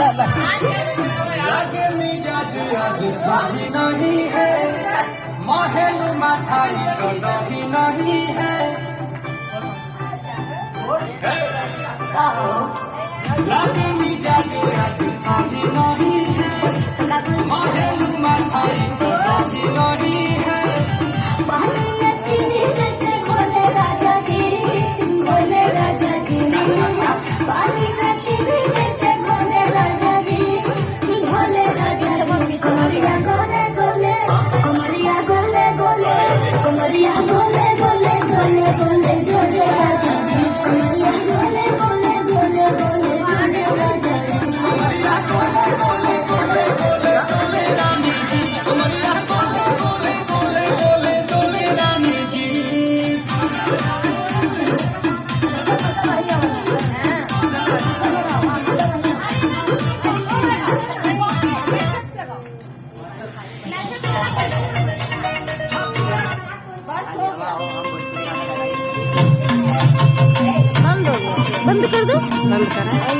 लगे मिजाज आज सही नहीं है, महल माथाई तो नहीं नहीं है। लगे मिजाज आज सही नहीं है, महल माथाई तो नहीं नहीं है। पानी में चीनी जैसे घोले राजा जी, घोले राजा जी। पानी में चीनी जैसे घोले राजा जी, घोले राजा जी। कुमरिया गोले गोले, कुमरिया गोले गोले, कुमरिया गोले गोले गोले गोले गोले राजा जी। कुमरिया गोले गोले गोले गोले गोले राजा जी। कुमरिया गोले गोले गोले गोले गोले रानी जी, कुमरिया गोले गोले गोले गोले गोले रानी जी। बंद कर दो, बंद करा।